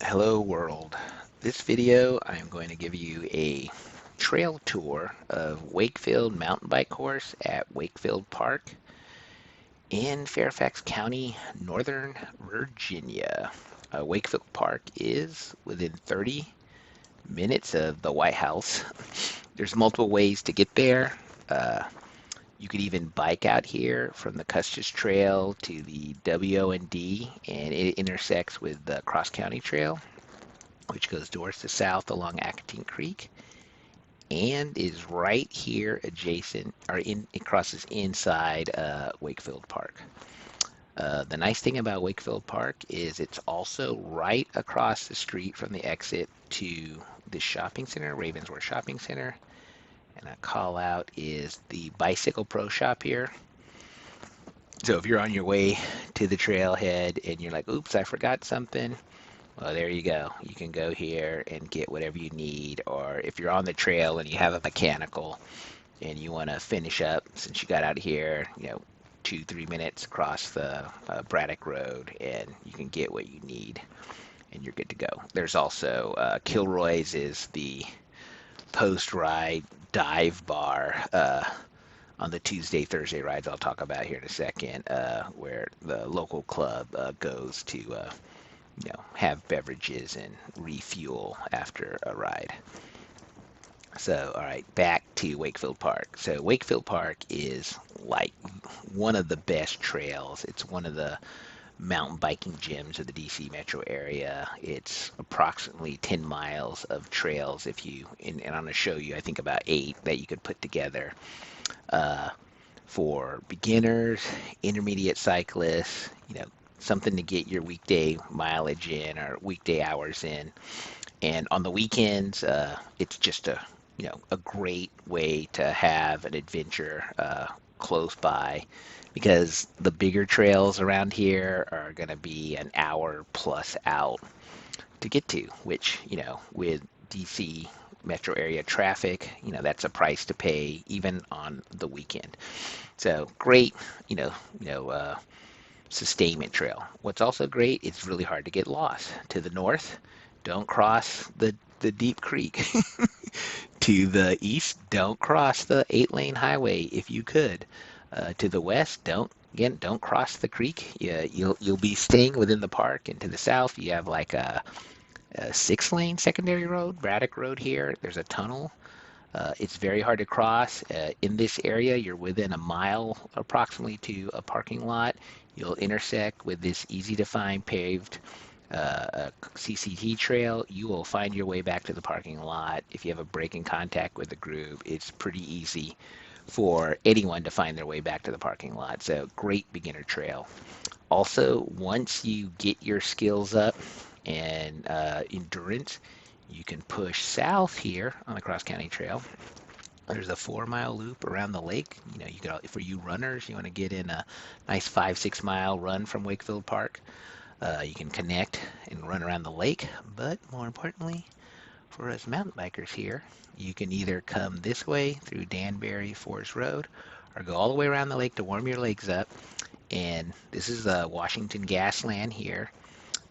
Hello world. This video I'm going to give you a trail tour of Wakefield mountain bike course at Wakefield Park in Fairfax County, Northern Virginia. Wakefield Park is within 30 minutes of the White House. There's multiple ways to get there. Uh, you could even bike out here from the Custis Trail to the WO&D, and it intersects with the Cross County Trail, which goes north to south along Accotink Creek and is right here adjacent, or it crosses inside Wakefield Park. The nice thing about Wakefield Park is it's also right across the street from the exit to the shopping center, Ravensworth Shopping Center. And a call out is the Bicycle Pro Shop here. So if you're on your way to the trailhead and you're like, oops, I forgot something, well, there you go. You can go here and get whatever you need. Or if you're on the trail and you have a mechanical and you want to finish up, since you got out here, 2-3 minutes across the Braddock Road, and you can get what you need and you're good to go. There's also Kilroy's is the post-ride dive bar on the Tuesday, Thursday rides I'll talk about here in a second, where the local club goes to have beverages and refuel after a ride. So, all right, back to Wakefield Park. So, Wakefield Park is like one of the best trails. It's one of the mountain biking gyms of the DC metro area. It's approximately 10 miles of trails and I'm going to show you, I think, about 8 that you could put together uh, for beginners, intermediate cyclists, something to get your weekday mileage in or weekday hours in. And on the weekends, it's just a great way to have an adventure close by, because the bigger trails around here are going to be an hour plus out to get to, which, with DC metro area traffic, that's a price to pay even on the weekend. So great, sustainment trail. What's also great, it's really hard to get lost. To the north, don't cross the deep creek. To the east, don't cross the 8-lane highway if you could. To the west, don't cross the creek. Yeah, you'll be staying within the park. And to the south, you have like a 6-lane secondary road, Braddock Road here. There's a tunnel. It's very hard to cross. In this area, you're within a mile approximately to a parking lot. You'll intersect with this easy to find paved CCT trail. You will find your way back to the parking lot. If you have a break in contact with the group, it's pretty easy for anyone to find their way back to the parking lot. So great beginner trail. Also, once you get your skills up and endurance, you can push south here on the Cross County Trail. There's a 4-mile loop around the lake. You can, for you runners, you want to get in a nice 5-6 mile run from Wakefield Park. You can connect and run around the lake, but more importantly, for us mountain bikers here, you can either come this way through Danbury Forest Road or go all the way around the lake to warm your legs up. And this is the Washington gas land here,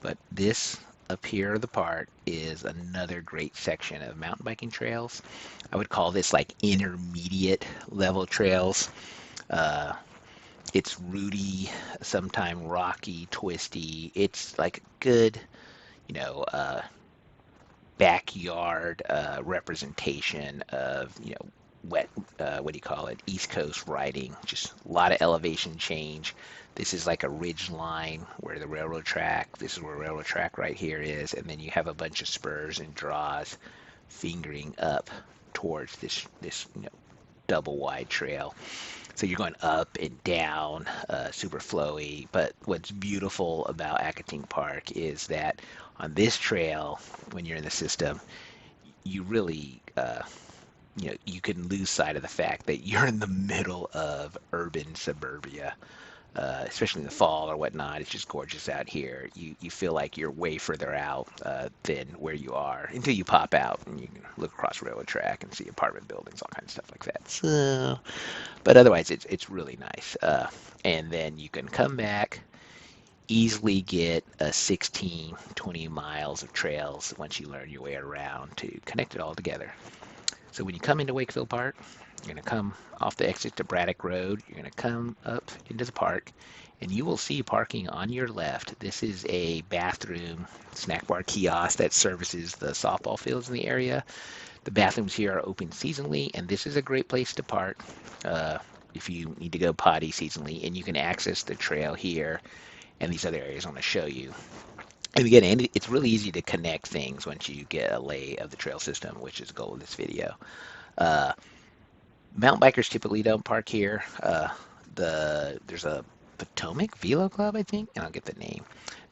but this up here, the park, is another great section of mountain biking trails. I would call this like intermediate level trails. It's rooty, sometimes rocky, twisty. It's like good, you know, uh, backyard representation of, wet, what do you call it, East Coast riding. Just a lot of elevation change. This is like a ridge line where the railroad track, this is where railroad track right here is, and then you have a bunch of spurs and draws fingering up towards this double wide trail. So you're going up and down, super flowy. But what's beautiful about Accotink Park is that on this trail, when you're in the system, you really, you can lose sight of the fact that you're in the middle of urban suburbia. Especially in the fall or whatnot. It's just gorgeous out here. You feel like you're way further out than where you are until you pop out and you can look across railroad track and see apartment buildings, all kinds of stuff like that. So, but otherwise, it's really nice. And then you can come back. easily get a 16, 20 miles of trails once you learn your way around to connect it all together. So when you come into Wakefield Park, you're going to come off the exit to Braddock Road. You're going to come up into the park, and you will see parking on your left. This is a bathroom snack bar kiosk that services the softball fields in the area. The bathrooms here are open seasonally, and this is a great place to park if you need to go potty seasonally, and you can access the trail here and these other areas I'm going to show you. And again, it's really easy to connect things once you get a lay of the trail system, which is the goal of this video. Uh, Mountain bikers typically don't park here. There's a Potomac Velo Club, I think, and I'll get the name.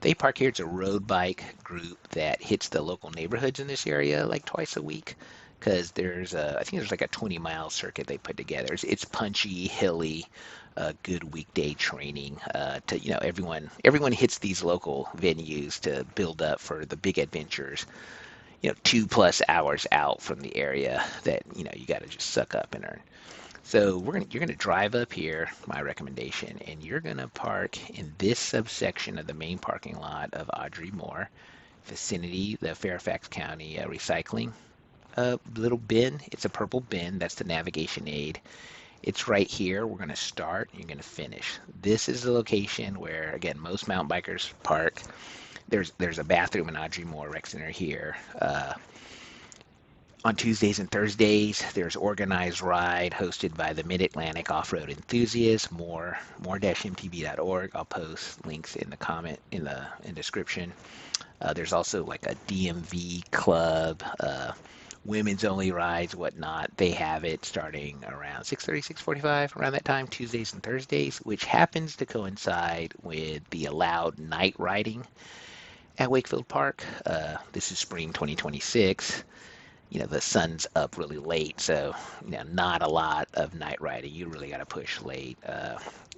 They park here. It's a road bike group that hits the local neighborhoods in this area like twice a week because I think there's like a 20-mile circuit they put together. It's punchy, hilly, good weekday training. Everyone hits these local venues to build up for the big adventures. 2+ hours out from the area that you got to just suck up and earn. So you're gonna drive up here, my recommendation, and you're gonna park in this subsection of the main parking lot of Audrey Moore vicinity, the Fairfax County recycling little bin. It's a purple bin. That's the navigation aid. It's right here. We're gonna start. You're gonna finish. This is the location where, again, most mountain bikers park. There's a bathroom in Audrey Moore Rec Center here. On Tuesdays and Thursdays, there's organized ride hosted by the Mid-Atlantic Off-Road Enthusiasts. More-mtb.org. I'll post links in the comment in the description. There's also like a DMV club, women's only rides, whatnot. They have it starting around 6:30, 6:45, around that time, Tuesdays and Thursdays, which happens to coincide with the allowed night riding at Wakefield Park. This is spring 2026. The sun's up really late, so not a lot of night riding. You really got to push late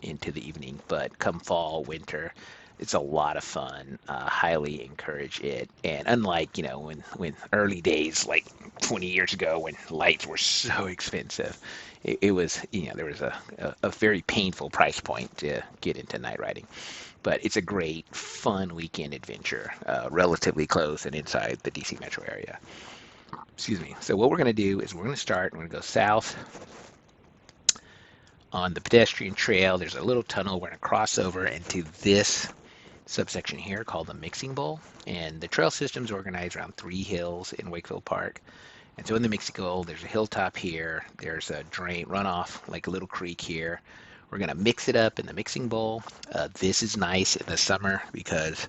into the evening. But come fall, winter, it's a lot of fun. Highly encourage it. And unlike when early days, like 20 years ago, when lights were so expensive, it was there was a very painful price point to get into night riding. But it's a great, fun weekend adventure, relatively close and inside the DC metro area. Excuse me. So what we're going to do is we're going to go south on the pedestrian trail. There's a little tunnel. We're going to cross over into this subsection here called the Mixing Bowl. And the trail system's organized around 3 hills in Wakefield Park. And so in the Mixing Bowl, there's a hilltop here. There's a drain runoff, like a little creek here. We're going to mix it up in the Mixing Bowl. This is nice in the summer because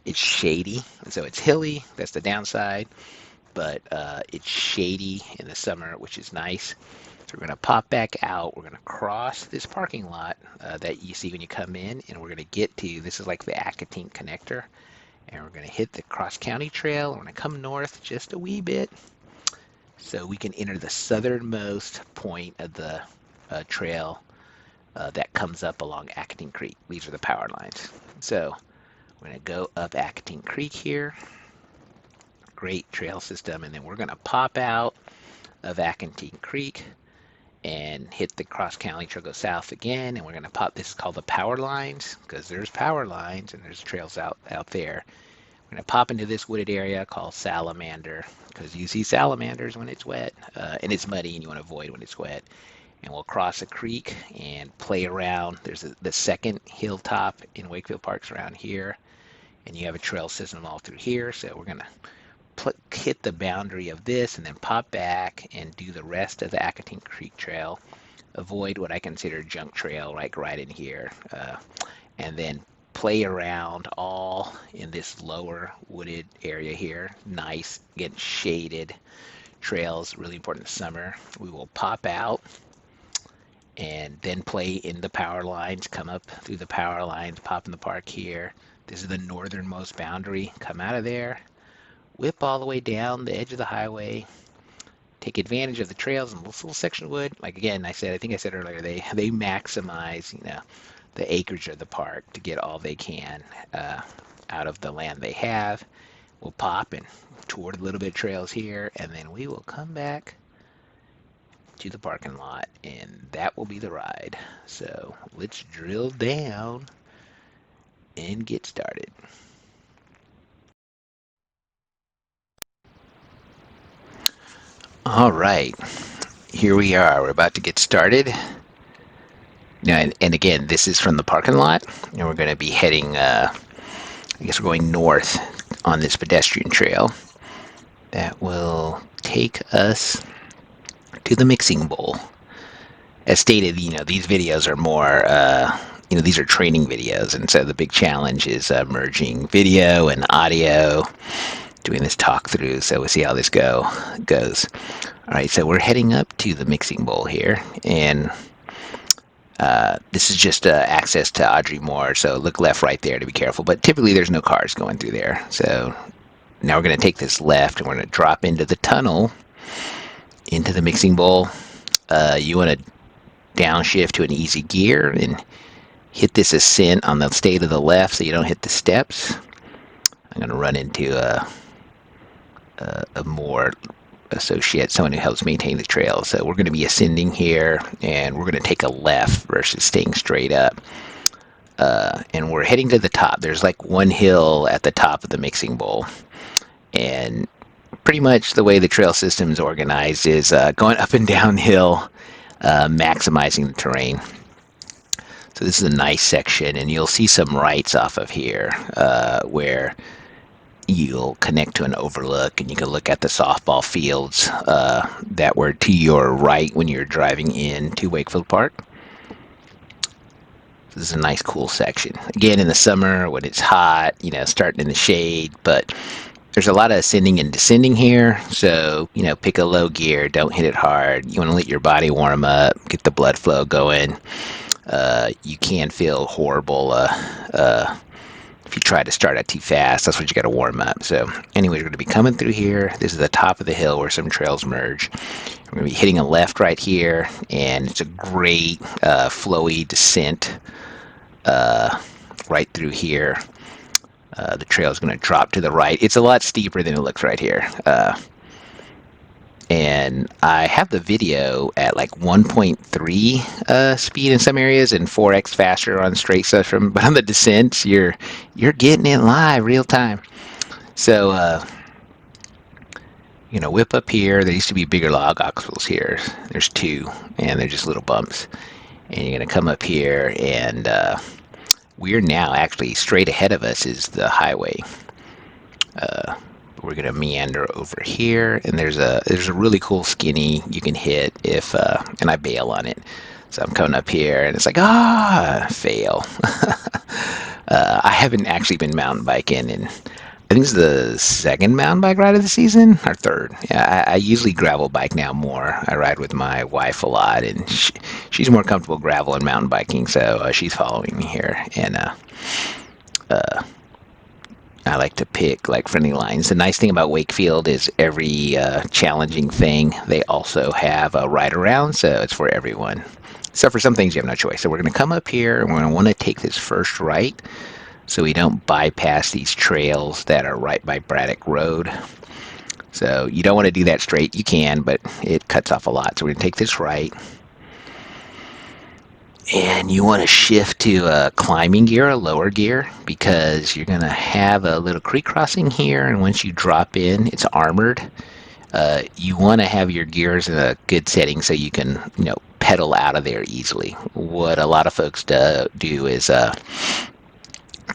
it's shady. And so it's hilly. That's the downside. But it's shady in the summer, which is nice. So we're going to pop back out. We're going to cross this parking lot that you see when you come in, and we're going to get to, this is like the Accotink connector, and we're going to hit the cross-county trail. We're going to come north just a wee bit so we can enter the southernmost point of the trail that comes up along Accotink Creek. These are the power lines. So we're going to go up Accotink Creek here. Great trail system, and then we're going to pop out of Accotink Creek and hit the cross-county trail, go south again, and we're going to pop, this is called the power lines, because there's power lines and there's trails out there. We're going to pop into this wooded area called Salamander, because you see salamanders when it's wet, and it's muddy, and you want to avoid when it's wet. And we'll cross a creek and play around. There's the second hilltop in Wakefield Park's around here, and you have a trail system all through here, so we're going to hit the boundary of this and then pop back and do the rest of the Accotink Creek Trail. Avoid what I consider junk trail, like right in here, and then play around all in this lower wooded area here. Nice, getting shaded trails, really important in the summer. We will pop out and then play in the power lines, come up through the power lines, pop in the park here. This is the northernmost boundary. Come out of there, whip all the way down the edge of the highway, take advantage of the trails and this little section of wood. Like again, I think I said earlier, they maximize the acreage of the park to get all they can out of the land they have. We'll pop and tour a little bit of trails here, and then we will come back to the parking lot, and that will be the ride. So let's drill down and get started. All right, here we are. We're about to get started. Now, and again, this is from the parking lot, and we're going to be heading, I guess we're going north on this pedestrian trail that will take us to the mixing bowl. As stated, these videos are more, these are training videos, and so the big challenge is merging video and audio, doing this talk through, so we'll see how this goes. All right, so we're heading up to the mixing bowl here, and this is just access to Audrey Moore, so look left, right there to be careful, but typically there's no cars going through there. So now we're going to take this left, and we're going to drop into the tunnel, into the mixing bowl. You want to downshift to an easy gear and hit this ascent on the stay to the left so you don't hit the steps. I'm going to run into a more associate, someone who helps maintain the trail. So we're going to be ascending here, and we're going to take a left versus staying straight up. And we're heading to the top. There's like one hill at the top of the mixing bowl, and pretty much the way the trail system is organized is going up and downhill, maximizing the terrain. So this is a nice section, and you'll see some rights off of here where you'll connect to an overlook, and you can look at the softball fields that were to your right when you're driving in to Wakefield Park. This is a nice, cool section. Again, in the summer when it's hot, starting in the shade, but there's a lot of ascending and descending here, so, pick a low gear, don't hit it hard. You want to let your body warm up, get the blood flow going. You can feel horrible if you try to start out too fast. That's what you got to warm up. So anyway, we're going to be coming through here. This is the top of the hill where some trails merge. We're going to be hitting a left right here, and it's a great flowy descent right through here. The trail is going to drop to the right. It's a lot steeper than it looks right here. And I have the video at like 1.3 speed in some areas and 4x faster on straight stuff. But on the descents, you're getting it live, real time. So whip up here. There used to be bigger log obstacles here. There's two, and they're just little bumps. And you're gonna come up here, and we're now actually straight ahead of us is the highway. We're gonna meander over here, and there's a really cool skinny you can hit if and I bail on it. So I'm coming up here, and it's like fail. I haven't actually been mountain biking, and I think this is the second mountain bike ride of the season, or third. Yeah, I usually gravel bike now more. I ride with my wife a lot, and she's more comfortable gravel and mountain biking, so she's following me here, and I like to pick like friendly lines. The nice thing about Wakefield is every challenging thing, they also have a ride around, so it's for everyone. So for some things you have no choice. So we're going to come up here, and we're going to want to take this first right so we don't bypass these trails that are right by Braddock Road. So you don't want to do that straight. You can, but it cuts off a lot. So we're going to take this right. And you want to shift to a climbing gear, a lower gear, because you're going to have a little creek crossing here, and once you drop in, it's armored. You want to have your gears in a good setting so you can, pedal out of there easily. What a lot of folks do is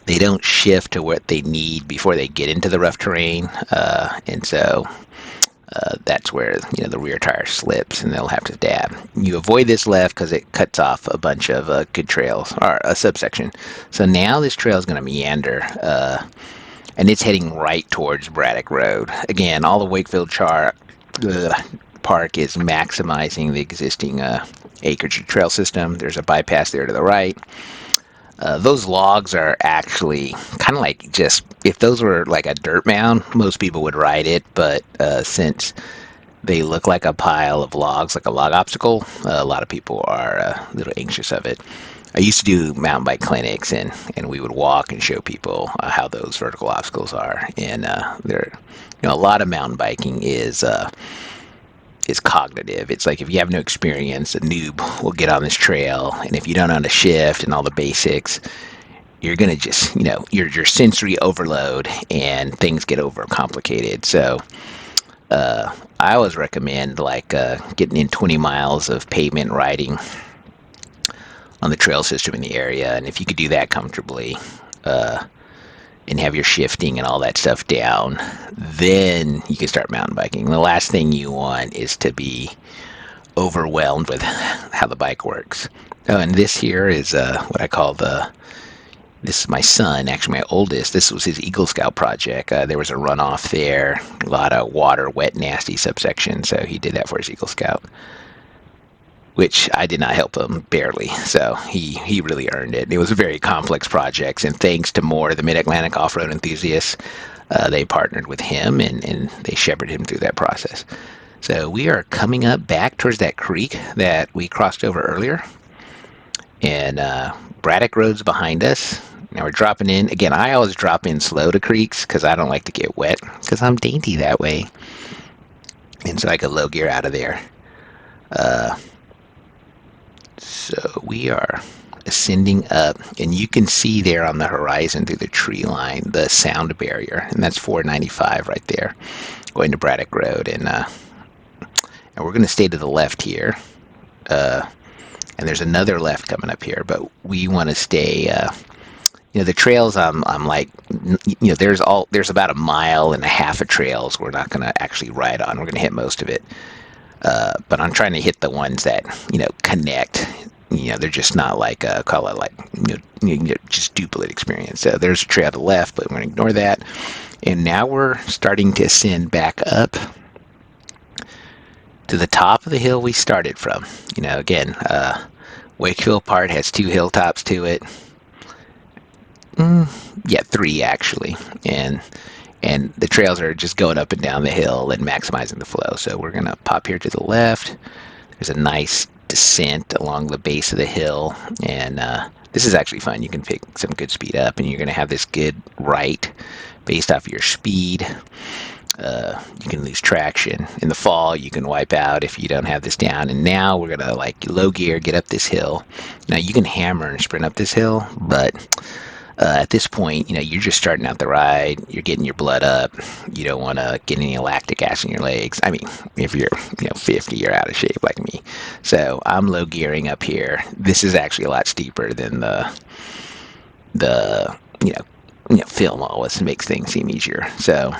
they don't shift to what they need before they get into the rough terrain, and so that's where the rear tire slips and they'll have to dab. You avoid this left because it cuts off a bunch of good trails, or a subsection. So now this trail is going to meander, and it's heading right towards Braddock Road. Again, all the Wakefield Park is maximizing the existing acreage trail system. There's a bypass there to the right. Those logs are actually kind of like if those were like a dirt mound, most people would ride it, but since they look like a pile of logs, like a log obstacle, a lot of people are a little anxious of it. I used to do mountain bike clinics, and we would walk and show people how those vertical obstacles are, and a lot of mountain biking is cognitive. It's like if you have no experience, a noob will get on this trail, and if you don't know how to shift and all the basics, you're gonna just, your sensory overload and things get overcomplicated. So I always recommend like getting in 20 miles of pavement riding on the trail system in the area, and if you could do that comfortably, and have your shifting and all that stuff down, then you can start mountain biking. The last thing you want is to be overwhelmed with how the bike works. Oh, and this here is what I call this is my son, actually my oldest. This was his Eagle Scout project. There was a runoff there, a lot of water, wet, nasty subsection, so he did that for his Eagle Scout, which I did not help him, barely. So he really earned it. It was a very complex project, and thanks to more of the Mid-Atlantic off-road enthusiasts, they partnered with him, and they shepherded him through that process. So we are coming up back towards that creek that we crossed over earlier, and Braddock Road's behind us. Now we're dropping in. Again, I always drop in slow to creeks because I don't like to get wet because I'm dainty that way. And so I could low gear out of there. So we are ascending up, and you can see there on the horizon through the tree line the sound barrier, and that's 495 right there, going to Braddock Road. And we're going to stay to the left here. And there's another left coming up here, but we want to stay. The trails. I'm like, there's about a mile and a half of trails we're not going to actually ride on. We're going to hit most of it, but I'm trying to hit the ones that connect. They're just not like call it like just duplicate experience. So there's a trail to the left, but we're going to ignore that. And now we're starting to ascend back up to the top of the hill we started from. Again, Wakefield Park has 2 hilltops to it. Yeah, 3 actually, and the trails are just going up and down the hill and maximizing the flow. So we're gonna pop here to the left. There's a nice descent along the base of the hill, and this is actually fun. You can pick some good speed up, and you're gonna have this good right based off your speed. You can lose traction. In the fall, you can wipe out if you don't have this down. And now we're gonna like low gear, get up this hill. Now you can hammer and sprint up this hill, but at this point, you're just starting out the ride. You're getting your blood up. You don't want to get any lactic acid in your legs. I mean, if you're 50, you're out of shape like me. So I'm low gearing up here. This is actually a lot steeper than the film always makes things seem easier. So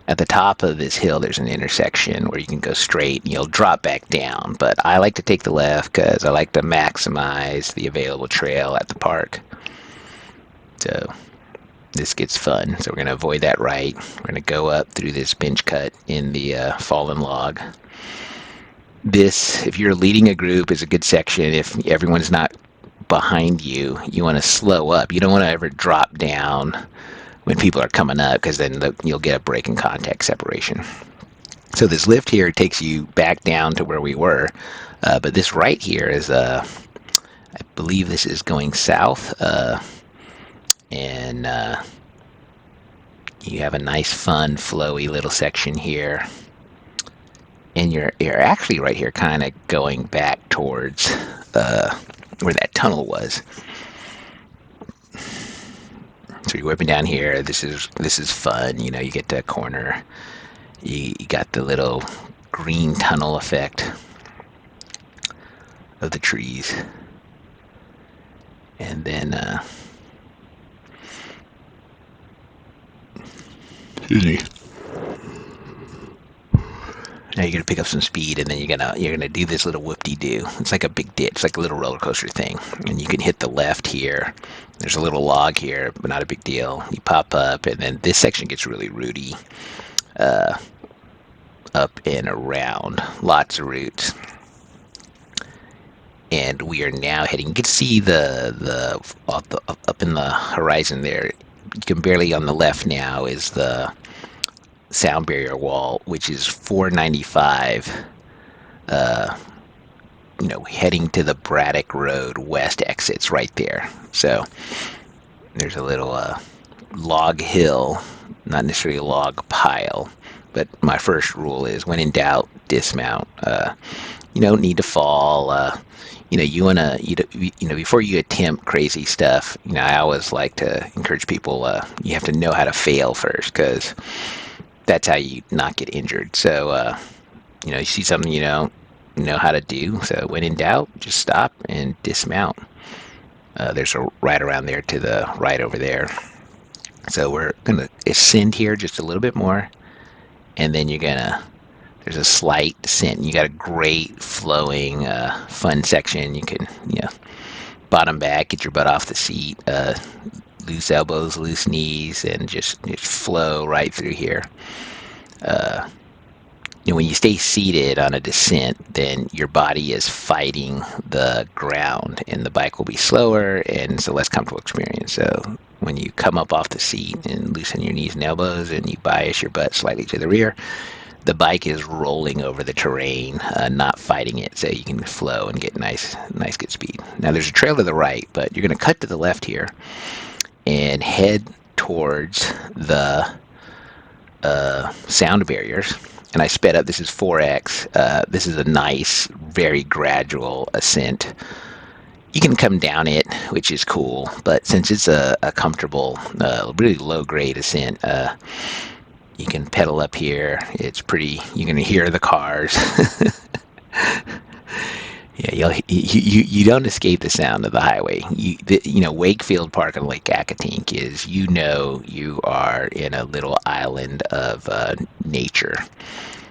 at the top of this hill, there's an intersection where you can go straight and you'll drop back down. But I like to take the left because I like to maximize the available trail at the park. So this gets fun. So we're going to avoid that right. We're going to go up through this bench cut in the fallen log. This, if you're leading a group, is a good section. If everyone's not behind you, you want to slow up. You don't want to ever drop down when people are coming up, because then you'll get a break in contact separation. So this lift here takes you back down to where we were. But this right here is, I believe this is going south. And you have a nice, fun, flowy little section here, and you're actually right here, kind of going back towards where that tunnel was. So you're whipping down here. This is fun. You get to a corner. You got the little green tunnel effect of the trees, and then. Excuse me. Now you're gonna pick up some speed, and then you're gonna do this little whoop-de-doo. It's like a big ditch, it's like a little roller coaster thing. And you can hit the left here. There's a little log here, but not a big deal. You pop up, and then this section gets really rooty. Up and around, lots of roots. And we are now heading. You can see the up in the horizon there. You can barely on the left now is the sound barrier wall, which is 495, heading to the Braddock Road west exits right there. So there's a little log hill not necessarily a log pile. But my first rule is, when in doubt, dismount. You don't need to fall. You wanna, before you attempt crazy stuff. I always like to encourage people. You have to know how to fail first, because that's how you not get injured. So, you see something you don't know how to do. So when in doubt, just stop and dismount. There's a right around there to the right over there. So we're gonna ascend here just a little bit more, and then there's a slight descent. And you got a great flowing, fun section. You can, bottom back, get your butt off the seat, loose elbows, loose knees, and just flow right through here. When you stay seated on a descent, then your body is fighting the ground, and the bike will be slower, and it's a less comfortable experience. So when you come up off the seat and loosen your knees and elbows, and you bias your butt slightly to the rear, the bike is rolling over the terrain, not fighting it, so you can flow and get nice, good speed. Now there's a trail to the right, but you're going to cut to the left here and head towards the sound barriers. And I sped up. This is 4x. This is a nice, very gradual ascent. You can come down it, which is cool, but since it's a comfortable, really low-grade ascent, you can pedal up here. It's pretty. You're gonna hear the cars. Yeah, you don't escape the sound of the highway. Wakefield Park and Lake-Accotink is, you are in a little island of nature.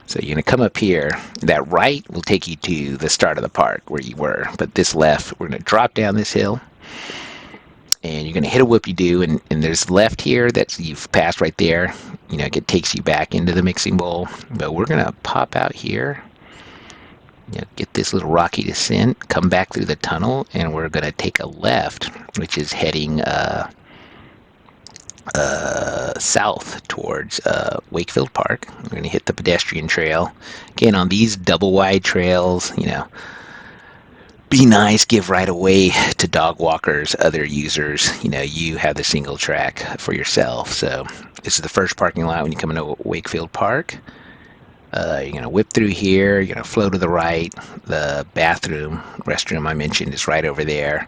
So you're gonna come up here. That right will take you to the start of the park where you were, but this left, we're gonna drop down this hill, and you're gonna hit a whoopie-doo, and there's left here that you've passed right there. It takes you back into the mixing bowl, but we're gonna pop out here. Get this little rocky descent, come back through the tunnel, and we're going to take a left, which is heading south towards Wakefield Park. We're going to hit the pedestrian trail. Again, on these double wide trails, be nice, give right away to dog walkers, other users. You have the single track for yourself. So this is the first parking lot when you come into Wakefield Park. You're going to whip through here. You're going to flow to the right. The restroom I mentioned is right over there.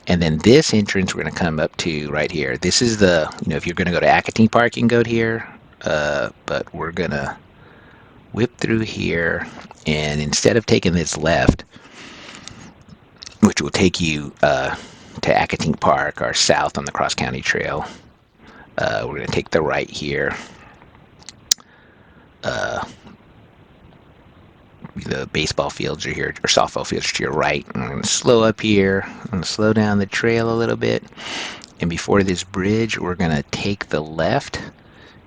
And then this entrance we're going to come up to right here. This is if you're going to go to Accotink Park, you can go to here. But we're going to whip through here. And instead of taking this left, which will take you to Accotink Park, or south on the Cross County Trail, we're going to take the right here. The baseball fields are here, or softball fields are to your right. I'm going to slow up here. I'm going to slow down the trail a little bit. And before this bridge, we're going to take the left,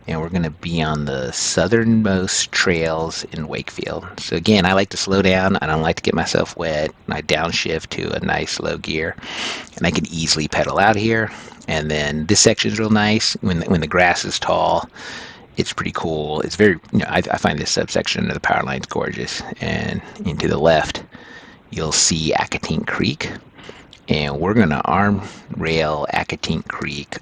and we're going to be on the southernmost trails in Wakefield. So again, I like to slow down. I don't like to get myself wet. I downshift to a nice low gear, and I can easily pedal out here. And then this section is real nice when the grass is tall. It's pretty cool. It's very, I find this subsection of the power lines gorgeous. And into the left, you'll see Accotink Creek. And we're going to arm rail Accotink Creek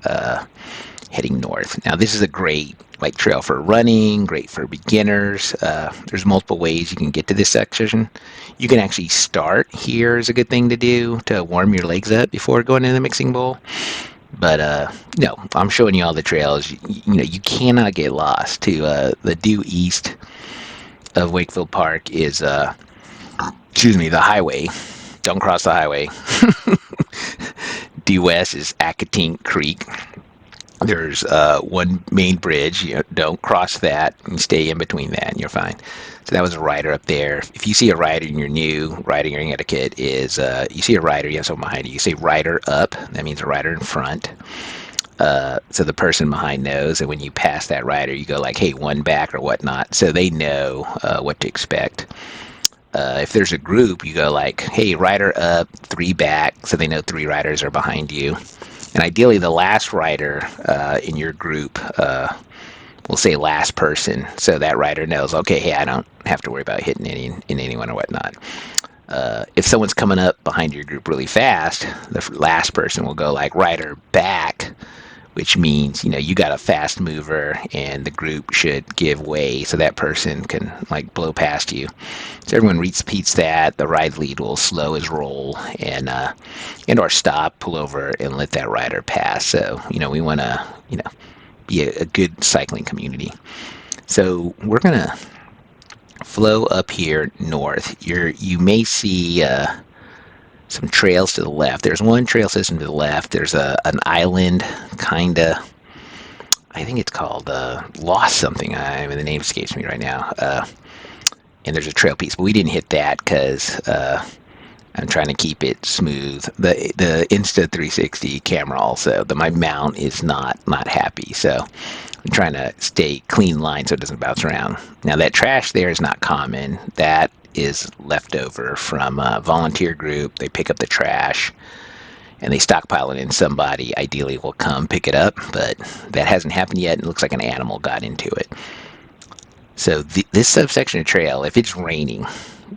heading north. Now, this is a great bike trail for running, great for beginners. There's multiple ways you can get to this section. You can actually start here, is a good thing to do to warm your legs up before going into the mixing bowl. But no, I'm showing you all the trails. You cannot get lost. To the due east of Wakefield Park is the highway. Don't cross the highway. Due west is Accotink Creek. There's one main bridge. Don't cross that, and stay in between that, and you're fine. So that was a rider up there. If you see a rider and you're new, riding etiquette is you see a rider, you have someone behind you. You say rider up. That means a rider in front. So the person behind knows, and when you pass that rider, you go like, hey, one back or whatnot. So they know what to expect. If there's a group, you go like, hey, rider up, 3 back. So they know 3 riders are behind you. And ideally, the last rider in your group will say last person, so that rider knows, okay, hey, I don't have to worry about hitting anyone or whatnot. If someone's coming up behind your group really fast, the last person will go like rider back, which means, you got a fast mover and the group should give way so that person can like blow past you. So everyone repeats that. The ride lead will slow his roll and or stop, pull over, and let that rider pass. So we want to be a good cycling community. So we're gonna flow up here north. You may see some trails to the left. There's one trail system to the left. There's an island, kinda. I think it's called Lost something. The name escapes me right now. And there's a trail piece, but we didn't hit that because I'm trying to keep it smooth. The Insta360 camera also, my mount is not happy, so I'm trying to stay clean line so it doesn't bounce around. Now that trash there is not common. That is leftover from a volunteer group. They pick up the trash and they stockpile it, and somebody ideally will come pick it up, but that hasn't happened yet. And it looks like an animal got into it. So this subsection of trail, if it's raining,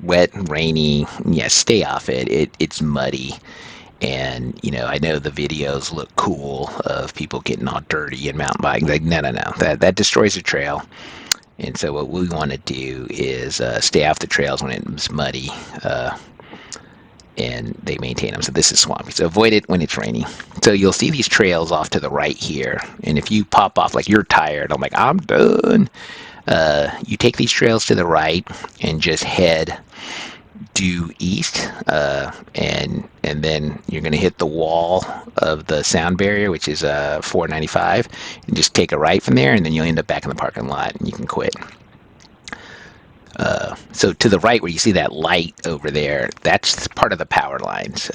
wet and rainy, yeah, stay off it. It's muddy. And, I know the videos look cool of people getting all dirty and mountain biking. Like, no. That destroys the trail. And so what we want to do is stay off the trails when it's muddy, and they maintain them. So this is swampy. So avoid it when it's raining. So you'll see these trails off to the right here. And if you pop off like you're tired, I'm like, I'm done. You take these trails to the right and just head due east, and then you're going to hit the wall of the sound barrier, which is 495, and just take a right from there, and then you'll end up back in the parking lot, and you can quit. So to the right, where you see that light over there, that's part of the power lines,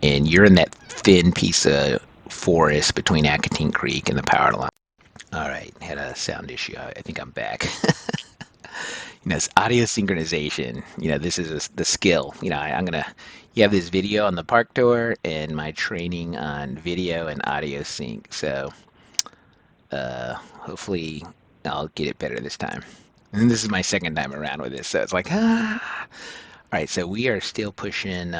and you're in that thin piece of forest between Accotink Creek and the power line. All right, had a sound issue. I think I'm back. It's audio synchronization. This is the skill. You have this video on the park tour and my training on video and audio sync. So hopefully I'll get it better this time. And this is my second time around with this, so it's like, ah. All right, so we are still pushing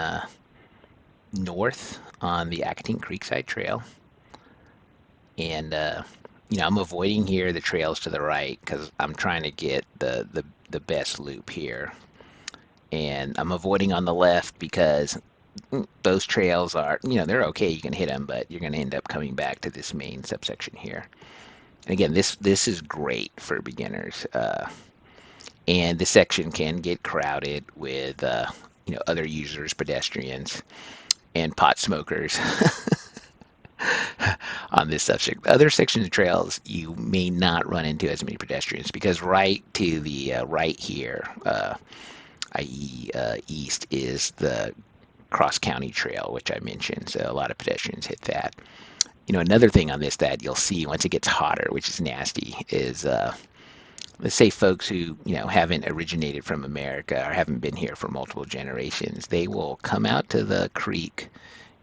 north on the Accotink Creekside Trail. And, I'm avoiding here the trails to the right because I'm trying to get the best loop here. And I'm avoiding on the left because those trails are, they're okay, you can hit them, but you're going to end up coming back to this main subsection here. And again, this is great for beginners. And this section can get crowded with, other users, pedestrians, and pot smokers. On this subject. Other sections of trails, you may not run into as many pedestrians because right to the right here, i.e. East, is the cross-county trail, which I mentioned. So a lot of pedestrians hit that. Another thing on this that you'll see once it gets hotter, which is nasty, is let's say folks who haven't originated from America or haven't been here for multiple generations, they will come out to the creek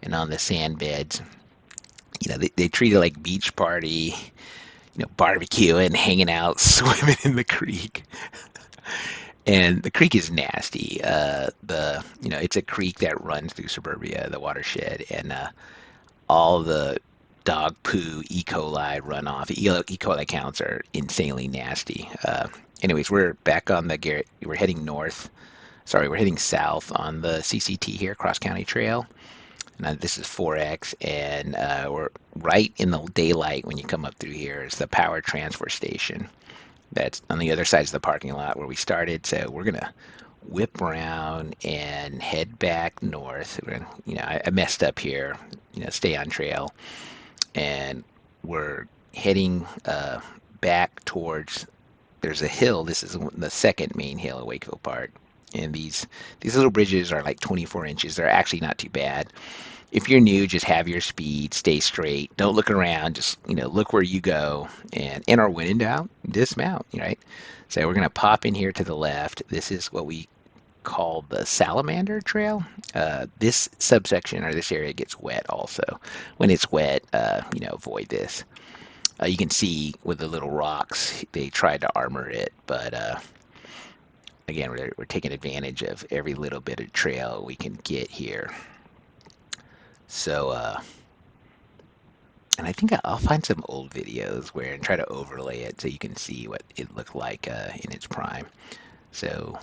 and on the sand beds. They treat it like beach party, barbecuing, hanging out, swimming in the creek. And the creek is nasty. It's a creek that runs through suburbia, the watershed, and all the dog poo, E. coli runoff, E. coli counts are insanely nasty. Anyways, we're back on the Garrett. We're heading north. Sorry, we're heading south on the CCT here, Cross County Trail. Now this is 4X, and we're right in the daylight when you come up through here is the power transfer station. That's on the other side of the parking lot where we started. So we're gonna whip around and head back north. I messed up here. Stay on trail, and we're heading back towards. There's a hill. This is the second main hill at Wakefield Park. And these little bridges are like 24 inches. They're actually not too bad. If you're new, just have your speed, stay straight, don't look around, just look where you go, and when in doubt, dismount, right? So we're gonna pop in here to the left. This is what we call the Salamander Trail. This subsection or this area gets wet also. When it's wet, avoid this. You can see with the little rocks, they tried to armor it, but again, we're taking advantage of every little bit of trail we can get here. So And I think I'll find some old videos where and try to overlay it so you can see what it looked like in its prime. So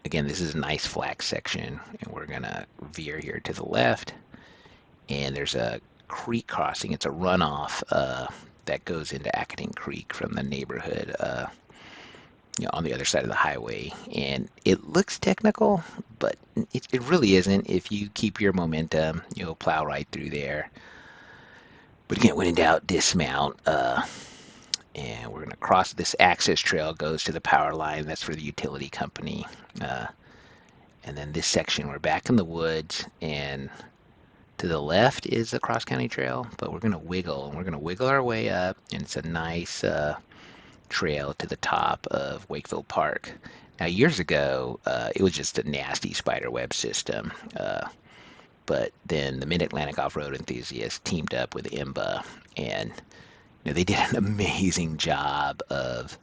again, this is a nice flat section, and we're gonna veer here to the left, and there's a creek crossing. It's a runoff that goes into Accotink Creek from the neighborhood, on the other side of the highway. And it looks technical, but it really isn't. If you keep your momentum, you'll plow right through there. But again, when in doubt, dismount. And we're going to cross this access trail goes to the power line. That's for the utility company. Uh, and then this section, we're back in the woods, and to the left is the cross county trail, but we're going to wiggle, and we're going to wiggle our way up, and it's a nice trail to the top of Wakefield Park. Now, years ago, it was just a nasty spider web system, but then the Mid-Atlantic Off-Road Enthusiasts teamed up with IMBA, and they did an amazing job of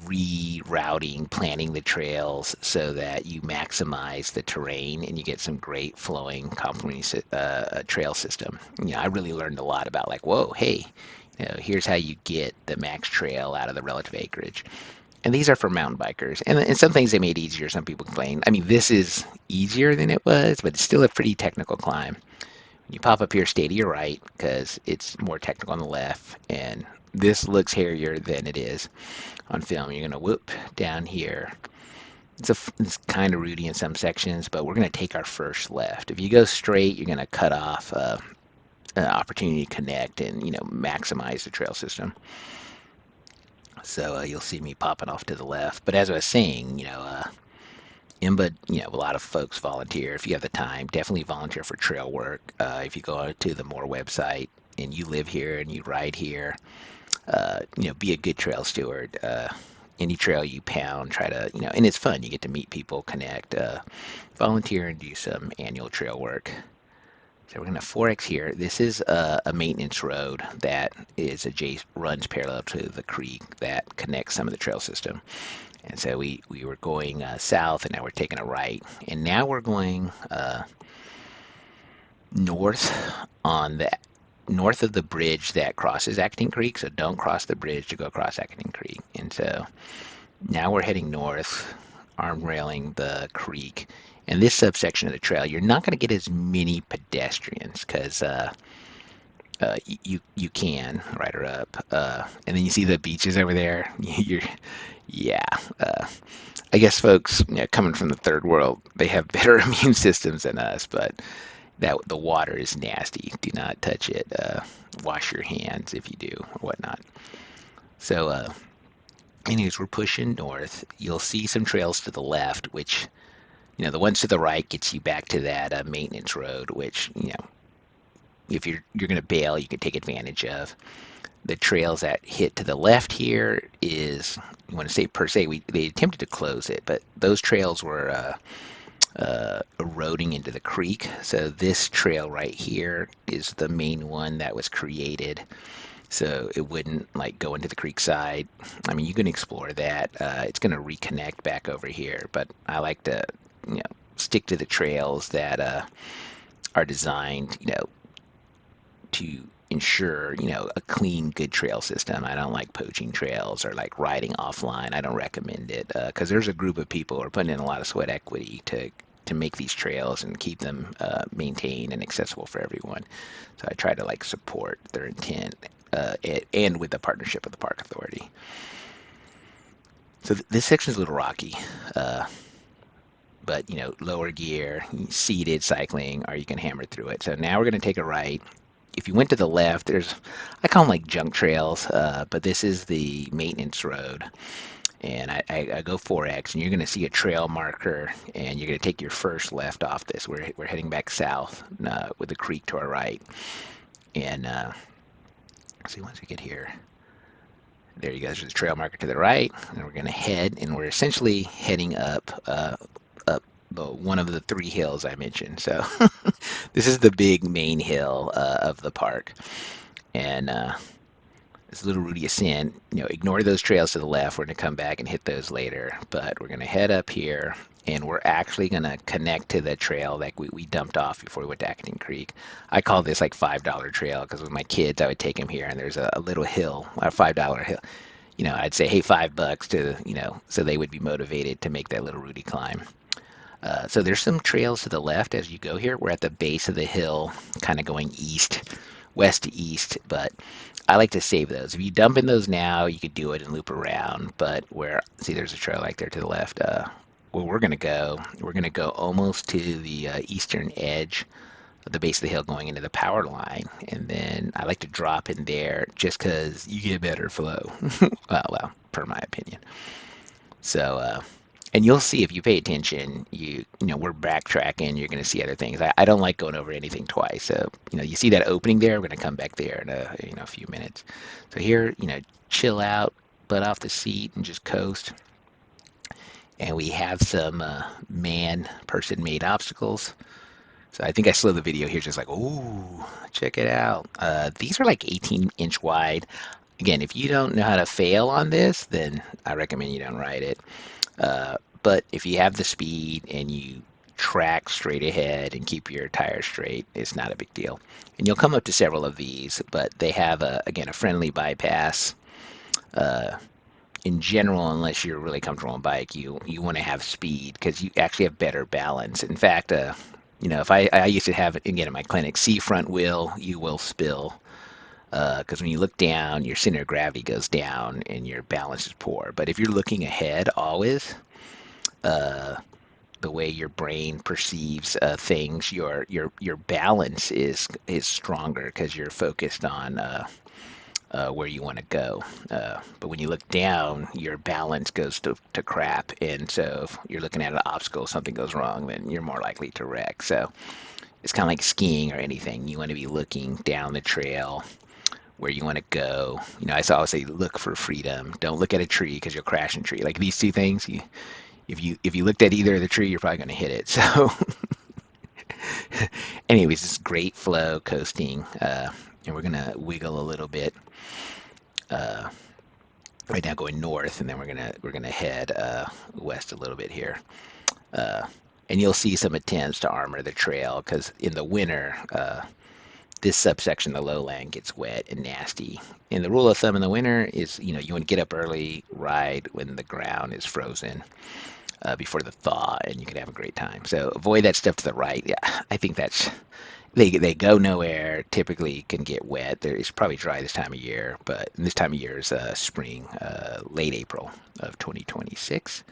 rerouting, planning the trails so that you maximize the terrain and you get some great flowing complementary trail system. I really learned a lot about like, whoa, hey, here's how you get the max trail out of the relative acreage. And these are for mountain bikers. And some things they made easier. Some people complain. I mean, this is easier than it was, but it's still a pretty technical climb. When you pop up here, stay to your right because it's more technical on the left. And this looks hairier than it is on film. You're going to whoop down here. It's kind of rooty in some sections, but we're going to take our first left. If you go straight, you're going to cut off an opportunity to connect and maximize the trail system. So you'll see me popping off to the left. But as I was saying, IMBA, a lot of folks volunteer. If you have the time, definitely volunteer for trail work. If you go to the More website and you live here and you ride here, be a good trail steward. Any trail you pound, try to, and it's fun. You get to meet people, connect, volunteer, and do some annual trail work. So we're going to 4X here. This is a maintenance road that runs parallel to the creek that connects some of the trail system. And so we were going south, and now we're taking a right. And now we're going north north of the bridge that crosses Accotink Creek. So don't cross the bridge to go across Accotink Creek. And so now we're heading north, arm railing the creek. And this subsection of the trail, you're not going to get as many pedestrians because you can ride her up. And then you see the beaches over there. Yeah. I guess folks, coming from the third world, they have better immune systems than us, but that the water is nasty. Do not touch it. Wash your hands if you do, or whatnot. So, anyways, we're pushing north. You'll see some trails to the left, which, the ones to the right gets you back to that maintenance road, which, if you're going to bail, you can take advantage of. The trails that hit to the left here is, you want to say per se, they attempted to close it, but those trails were eroding into the creek. So this trail right here is the main one that was created. So it wouldn't like go into the creek side. I mean, you can explore that. It's going to reconnect back over here, but I like to, stick to the trails that are designed, to ensure, a clean, good trail system. I don't like poaching trails or like riding offline. I don't recommend it because there's a group of people who are putting in a lot of sweat equity to make these trails and keep them maintained and accessible for everyone. So I try to like support their intent and with the partnership of the park authority. So this section is a little rocky, but lower gear, seated cycling, or you can hammer through it. So now we're going to take a right. If you went to the left, I call them like junk trails, but this is the maintenance road. And I go 4X, and you're going to see a trail marker, and you're going to take your first left off this. We're heading back south with the creek to our right. And let's see, once we get here, there you go. There's the trail marker to the right, and we're going to head, and we're essentially heading up one of the three hills I mentioned. So this is the big main hill of the park. And it's a little rooty ascent. Ignore those trails to the left. We're going to come back and hit those later. But we're going to head up here, and we're actually going to connect to the trail like we dumped off before we went to Accotink Creek. I call this like $5 trail because with my kids I would take them here, and there's a little hill, a $5 hill. I'd say, hey, $5 to, so they would be motivated to make that little Rudy climb. So there's some trails to the left as you go here. We're at the base of the hill, kind of going west to east, but I like to save those. If you dump in those now, you could do it and loop around. But see, there's a trail right there to the left. Where we're gonna go almost to the eastern edge of the base of the hill, going into the power line, and then I like to drop in there just because you get better flow. Well, per my opinion. So, and you'll see if you pay attention, we're backtracking. You're going to see other things. I don't like going over anything twice. So, you see that opening there. We're going to come back there in a few minutes. So here, chill out, butt off the seat, and just coast. And we have some person-made obstacles. So I think I slowed the video here, just like, ooh, check it out. These are like 18-inch wide. Again, if you don't know how to fail on this, then I recommend you don't ride it. But if you have the speed and you track straight ahead and keep your tires straight, it's not a big deal. And you'll come up to several of these, but they have again a friendly bypass. Uh, in general, unless you're really comfortable on bike, you want to have speed because you actually have better balance. In fact, if I used to have it again in my clinic, see front wheel, you will spill. Because when you look down, your center of gravity goes down and your balance is poor. But if you're looking ahead always, uh, the way your brain perceives things, your balance is stronger because you're focused on where you want to go. But when you look down, your balance goes to crap, and so if you're looking at an obstacle, something goes wrong, then you're more likely to wreck. So it's kind of like skiing or anything. You want to be looking down the trail where you want to go. I always say look for freedom. Don't look at a tree because you'll crash in a tree. Like these two things, if you looked at either of the tree, you're probably going to hit it. So, anyways, it's great flow coasting, and we're gonna wiggle a little bit uh, right now, going north, and then we're gonna head west a little bit here. Uh, and you'll see some attempts to armor the trail because in the winter, this subsection, the lowland, gets wet and nasty. And the rule of thumb in the winter is, you want to get up early, ride when the ground is frozen. Before the thaw, and you can have a great time. So avoid that stuff to the right. Yeah, I think they go nowhere. Typically can get wet. It's probably dry this time of year, but this time of year is spring, late April of 2026.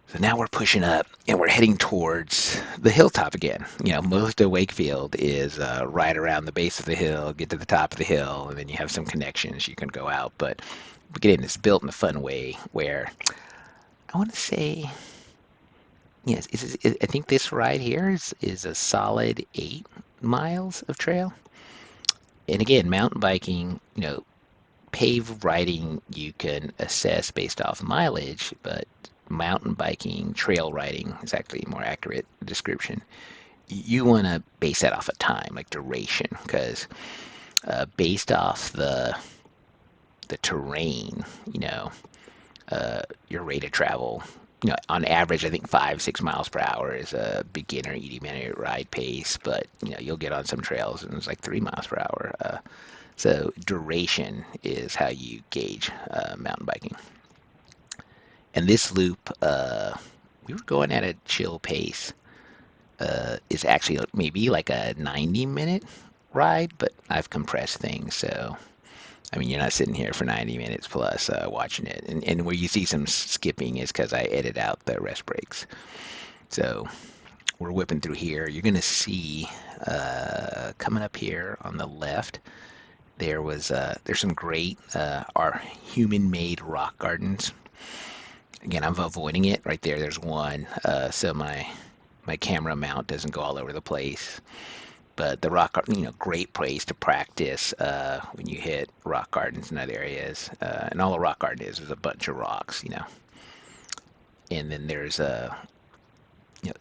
So now we're pushing up and we're heading towards the hilltop again. Most of Wakefield is right around the base of the hill, get to the top of the hill, and then you have some connections you can go out. But again, it's built in a fun way where I want to say, yes, I think this ride here is a solid 8 miles of trail. And again, mountain biking, paved riding you can assess based off mileage, but mountain biking, trail riding is actually a more accurate description. You want to base that off of time, like duration, because based off the terrain, your rate of travel. On average, I think 5-6 miles per hour is a beginner 80-minute ride pace, but you'll get on some trails and it's like 3 miles per hour. So duration is how you gauge mountain biking. And this loop, we were going at a chill pace. Is actually maybe like a 90-minute ride, but I've compressed things, so I mean, you're not sitting here for 90 minutes plus watching it. And where you see some skipping is because I edit out the rest breaks. So we're whipping through here. You're going to see coming up here on the left, there's some great our human-made rock gardens. Again, I'm avoiding it right there. There's one, so my camera mount doesn't go all over the place. But the rock, great place to practice when you hit rock gardens in other areas. And all a rock garden is a bunch of rocks, And then there's a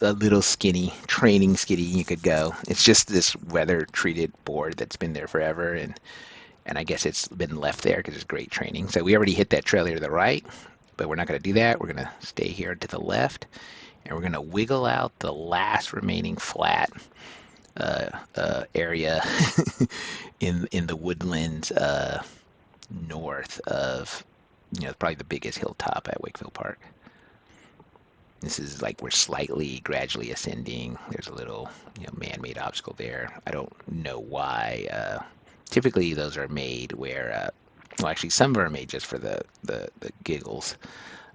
little skinny training skiddy you could go. It's just this weather-treated board that's been there forever, and I guess it's been left there because it's great training. So we already hit that trail here to the right, but we're not going to do that. We're going to stay here to the left, and we're going to wiggle out the last remaining flat area in the woodlands north of, probably the biggest hilltop at Wakefield Park. This is like we're slightly gradually ascending. There's a little, man-made obstacle there. I don't know why. Typically, those are made where, well, actually, some of them are made just for the giggles.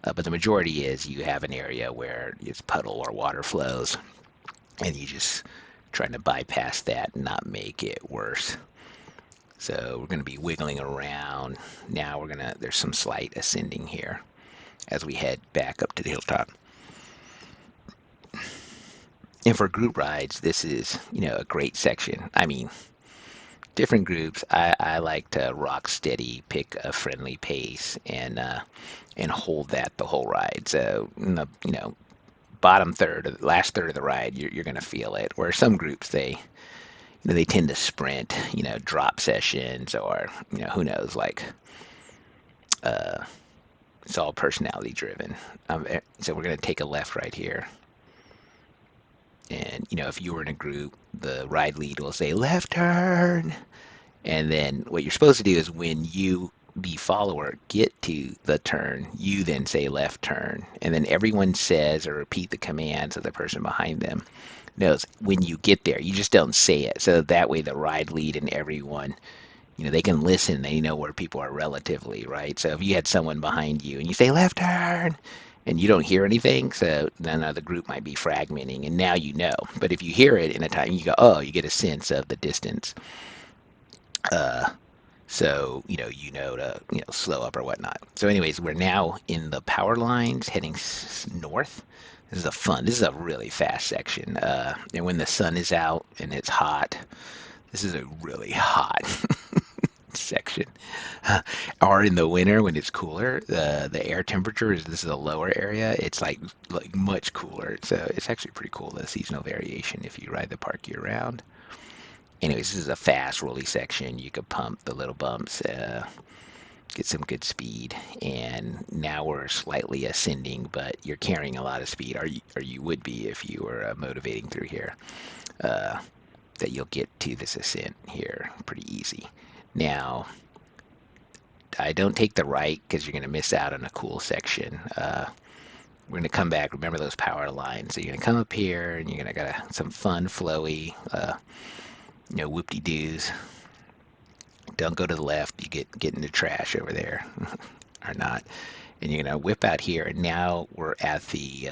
But the majority is you have an area where it's puddle or water flows, and you just trying to bypass that and not make it worse. So we're going to be wiggling around. Now there's some slight ascending here as we head back up to the hilltop. And for group rides, this is, a great section. I mean, different groups, I like to rock steady, pick a friendly pace, and hold that the whole ride. So in the, bottom third, or the last third of the ride, you're going to feel it. Where some groups, they tend to sprint, drop sessions, or, who knows, like, it's all personality driven. So we're going to take a left right here. And, if you were in a group, the ride lead will say left turn. And then what you're supposed to do is when you, the follower, get to the turn, you then say left turn. And then everyone says or repeat the commands of the person behind them knows when you get there. You just don't say it. So that way the ride lead and everyone, they can listen. They know where people are relatively, right? So if you had someone behind you and you say left turn and you don't hear anything, so then the group might be fragmenting, and now you know. But if you hear it in a time, you go, oh, you get a sense of the distance. So, to, slow up or whatnot. So anyways, we're now in the power lines heading north. This is a really fast section. And when the sun is out and it's hot, this is a really hot section. Or in the winter when it's cooler, the air temperature this is a lower area. It's like much cooler. So it's actually pretty cool, the seasonal variation if you ride the park year round. Anyways, this is a fast, rolly section. You could pump the little bumps, get some good speed. And now we're slightly ascending, but you're carrying a lot of speed, or you would be if you were motivating through here. That you'll get to this ascent here pretty easy. Now, I don't take the right because you're going to miss out on a cool section. We're going to come back. Remember those power lines. So you're going to come up here, and you're going to get some fun, flowy, whoop-de-doos. Don't go to the left. You get in the trash over there, or not. And you're going to whip out here, and now we're at the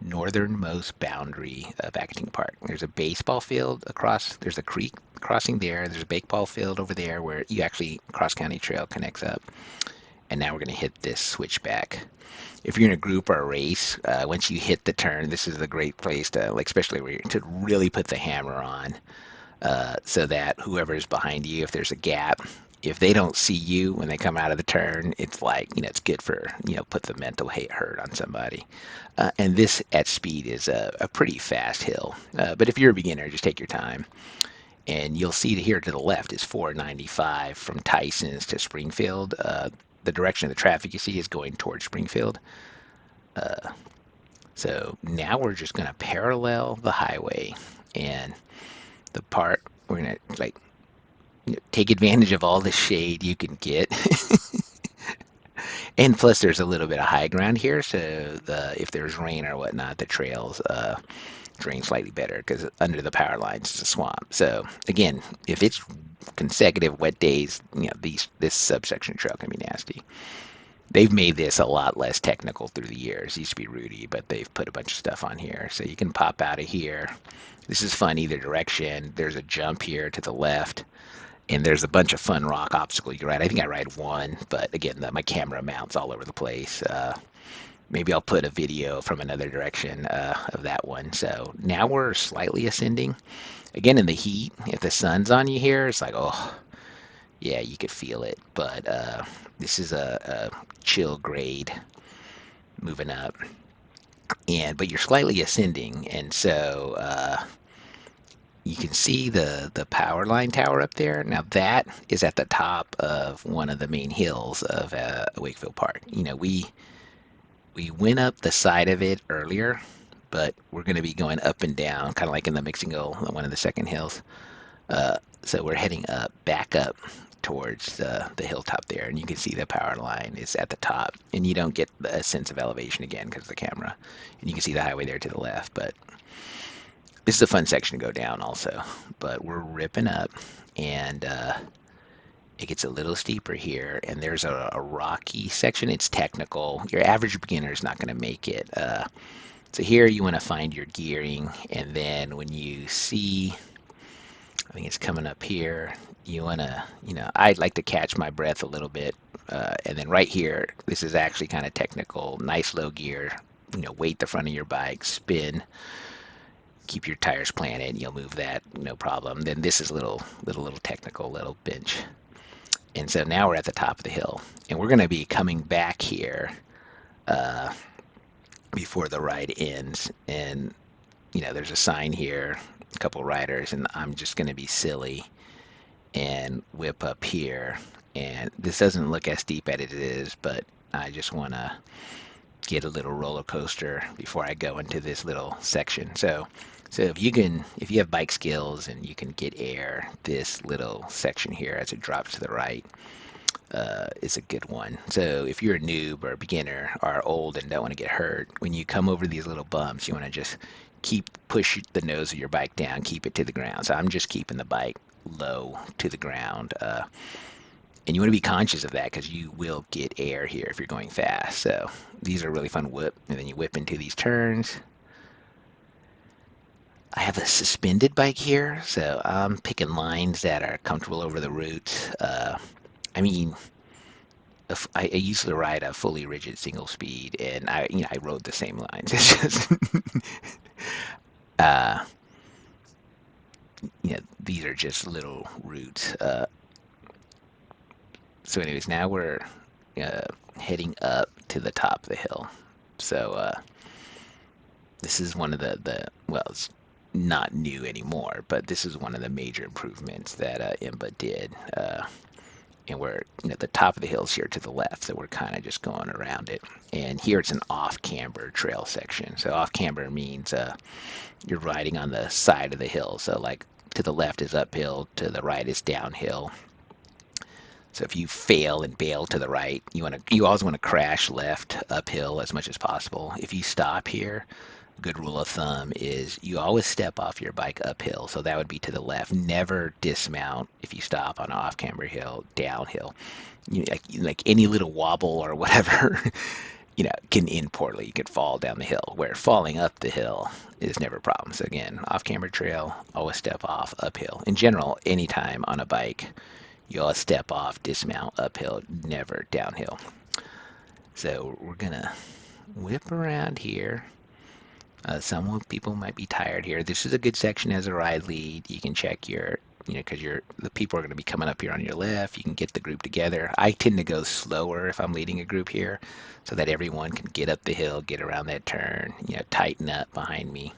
northernmost boundary of Accotink Park. There's a baseball field across. There's a creek crossing there. There's a baseball field over there where you actually cross-county trail connects up. And now we're going to hit this switchback. If you're in a group or a race, once you hit the turn, this is a great place to, like, especially where to really put the hammer on. So that whoever is behind you, if there's a gap, if they don't see you when they come out of the turn, it's like, it's good for, put the mental hurt on somebody. And this at speed is a pretty fast hill. But if you're a beginner, just take your time. And you'll see here to the left is 495 from Tyson's to Springfield. The direction of the traffic you see is going towards Springfield. So now we're just going to parallel the highway, and the part we're going to take advantage of all the shade you can get. And plus there's a little bit of high ground here, so if there's rain or whatnot, the trails drain slightly better because under the power lines it's a swamp. So again, if it's consecutive wet days, this subsection trail can be nasty. They've made this a lot less technical through the years. It used to be Rudy, but they've put a bunch of stuff on here. So you can pop out of here. This is fun either direction. There's a jump here to the left, and there's a bunch of fun rock obstacles you ride. I think I ride one, but again, my camera mounts all over the place. Maybe I'll put a video from another direction of that one. So now we're slightly ascending. Again, in the heat, if the sun's on you here, it's like, oh, yeah, you could feel it. But this is a chill grade moving up. But you're slightly ascending, and so you can see the power line tower up there. Now that is at the top of one of the main hills of Wakefield Park. We went up the side of it earlier, but we're going to be going up and down, kind of like in the mixing goal, one of the second hills. So we're heading up, back up towards the hilltop there, and you can see the power line is at the top, and you don't get a sense of elevation again because of the camera, and you can see the highway there to the left. But this is a fun section to go down also. But we're ripping up, and it gets a little steeper here, and there's a rocky section. It's technical. Your average beginner is not going to make it. So here you want to find your gearing, and then when you see, I think it's coming up here, you want to, I'd like to catch my breath a little bit. And then right here, this is actually kind of technical. Nice low gear, weight the front of your bike, spin, keep your tires planted. You'll move that, no problem. Then this is little technical, little bench. And so now we're at the top of the hill, and we're going to be coming back here uh, before the ride ends. And there's a sign here, a couple riders, and I'm just going to be silly and whip up here. And this doesn't look as steep as it is, but I just want to get a little roller coaster before I go into this little section. So if you have bike skills and you can get air, this little section here as it drops to the right is a good one. So if you're a noob or a beginner or old and don't want to get hurt, when you come over these little bumps, you want to just push the nose of your bike down, keep it to the ground. So I'm just keeping the bike low to the ground. And you want to be conscious of that because you will get air here if you're going fast. So these are really fun whip. And then you whip into these turns. I have a suspended bike here, so I'm picking lines that are comfortable over the route. I mean, I usually ride a fully rigid single speed, and I rode the same lines. It's just, uh, these are just little routes. So anyways, now we're uh, heading up to the top of the hill. So this is one of well, it's not new anymore, but this is one of the major improvements that IMBA did. And we're, the top of the hill's here to the left, so we're kind of just going around it. And here it's an off-camber trail section. So off-camber means you're riding on the side of the hill. So like to the left is uphill, to the right is downhill. So if you fail and bail to the right, you always want to crash left uphill as much as possible. If you stop here, a good rule of thumb is you always step off your bike uphill. So that would be to the left. Never dismount if you stop on an off-camber hill, downhill. Like any little wobble or whatever, can end poorly. You could fall down the hill, where falling up the hill is never a problem. So again, off-camber trail, always step off uphill. In general, anytime on a bike, you always step off, dismount uphill, never downhill. So we're gonna whip around here. Some people might be tired here. This is a good section as a ride lead. You can check because the people are going to be coming up here on your left. You can get the group together. I tend to go slower if I'm leading a group here, so that everyone can get up the hill, get around that turn, tighten up behind me.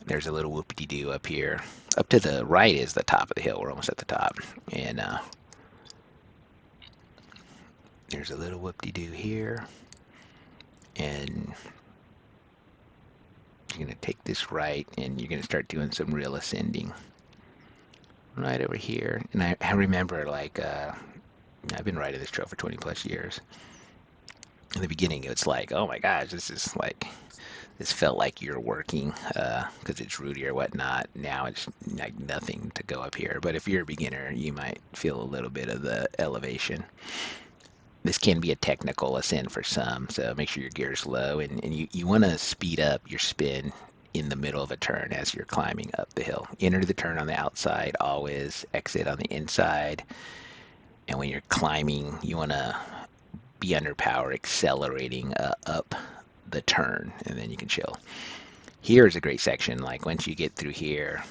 There's a little whoop-de-doo up here. Up to the right is the top of the hill. We're almost at the top. And there's a little whoop-de-doo here. And you're going to take this right, and you're going to start doing some real ascending. Right over here. And I remember, I've been riding this trail for 20 plus years. In the beginning, it's like, oh my gosh, this felt like you're working because it's rooty or whatnot. Now it's like nothing to go up here. But if you're a beginner, you might feel a little bit of the elevation. This can be a technical ascent for some, so make sure your gear's low, and you want to speed up your spin in the middle of a turn as you're climbing up the hill. Enter the turn on the outside, always exit on the inside. And when you're climbing, you want to be under power, accelerating up the turn, and then you can chill. Here is a great section. Like once you get through here,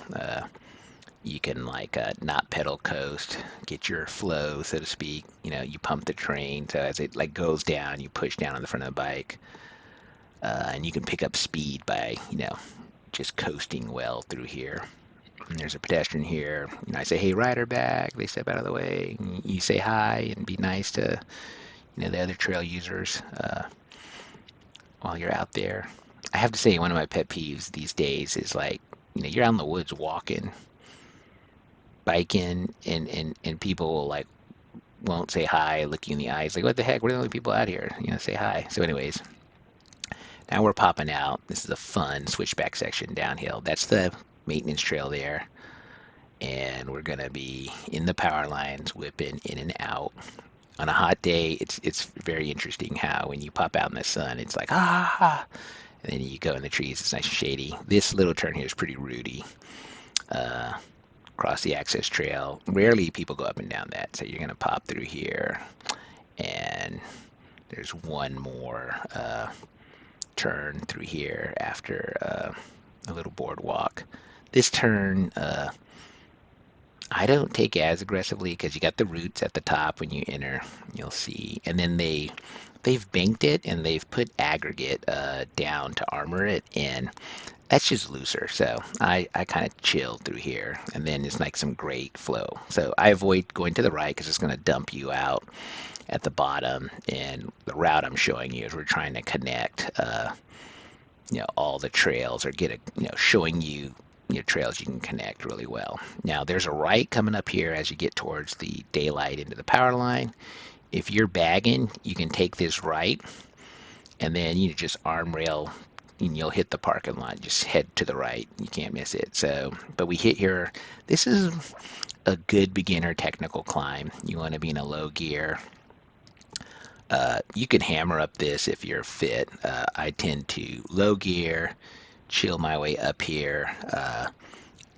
you can not pedal coast, get your flow, so to speak. You pump the train, so as it goes down, you push down on the front of the bike, and you can pick up speed by just coasting well through here. And there's a pedestrian here. I say, hey, rider back. They step out of the way. And you say hi and be nice to the other trail users while you're out there. I have to say, one of my pet peeves these days is like, you're out in the woods walking, biking, and people will like won't say hi, look you in the eyes, like, what the heck? We're the only people out here, say hi. So, anyways, now we're popping out. This is a fun switchback section downhill. That's the maintenance trail there, and we're gonna be in the power lines, whipping in and out. On a hot day, it's very interesting how when you pop out in the sun, it's like and then you go in the trees. It's nice and shady. This little turn here is pretty rooty. Uh, Across the access trail, rarely people go up and down that. So you're gonna pop through here, and there's one more turn through here after a little boardwalk. This turn I don't take as aggressively because you got the roots at the top when you enter. You'll see, and then they've banked it and they've put aggregate down to armor it, and that's just looser. So I kind of chill through here, and then it's like some great flow. So I avoid going to the right because it's going to dump you out at the bottom. And the route I'm showing you is we're trying to connect, all the trails, or get a, showing you, trails you can connect really well. Now there's a right coming up here as you get towards the daylight into the power line. If you're bagging, you can take this right, and then you just arm rail, and you'll hit the parking lot. Just head to the right. You can't miss it. So, but we hit here. This is a good beginner technical climb. You want to be in a low gear. You can hammer up this if you're fit. I tend to low gear, chill my way up here.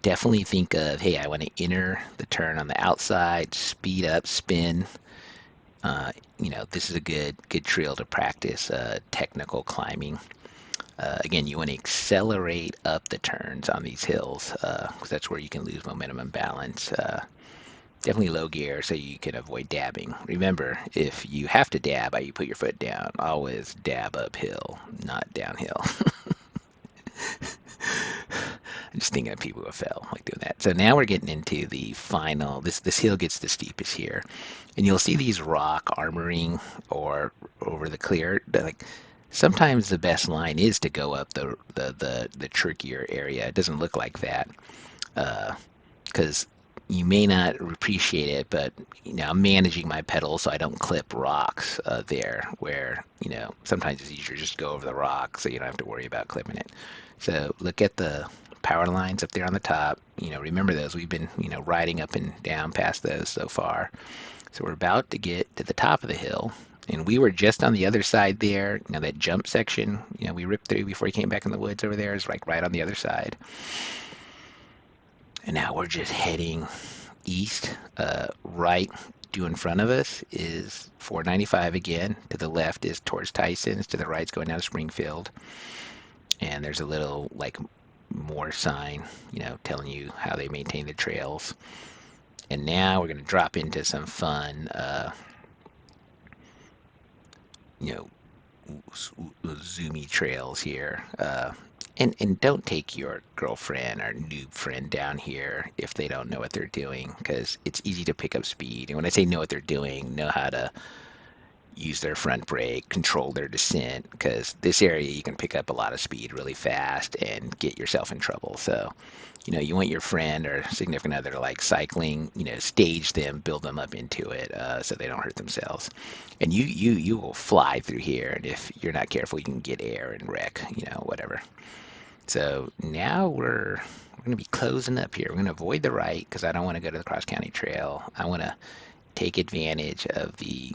Definitely think of, hey, I want to enter the turn on the outside, speed up, spin. This is a good trail to practice technical climbing. Again, you want to accelerate up the turns on these hills because that's where you can lose momentum and balance. Definitely low gear so you can avoid dabbing. Remember, if you have to dab, you put your foot down. Always dab uphill, not downhill. I'm just thinking of people who fell like doing that. So now we're getting into the final. This hill gets the steepest here, and you'll see these rock armoring or over the clear. Like sometimes the best line is to go up the trickier area. It doesn't look like that because you may not appreciate it, but I'm managing my pedals so I don't clip rocks there. Where sometimes it's easier just to go over the rock so you don't have to worry about clipping it. So look at the power lines up there on the top. Remember those. We've been riding up and down past those so far. So we're about to get to the top of the hill, and we were just on the other side there. That jump section, we ripped through before you came back in the woods over there is like right on the other side. And now we're just heading east. Right due in front of us is 495 again. To the left is towards Tyson's. To the right is going down to Springfield. And there's a little like more sign, telling you how they maintain the trails. And now we're going to drop into some fun, you know, zoomy trails here. And don't take your girlfriend or noob friend down here if they don't know what they're doing, because it's easy to pick up speed. And when I say know what they're doing, know how to use their front brake, control their descent, because this area you can pick up a lot of speed really fast and get yourself in trouble. So, you want your friend or significant other to like cycling, stage them, build them up into it so they don't hurt themselves. And you will fly through here, and if you're not careful, you can get air and wreck, whatever. So now we're going to be closing up here. We're going to avoid the right because I don't want to go to the cross county trail. I want to take advantage of the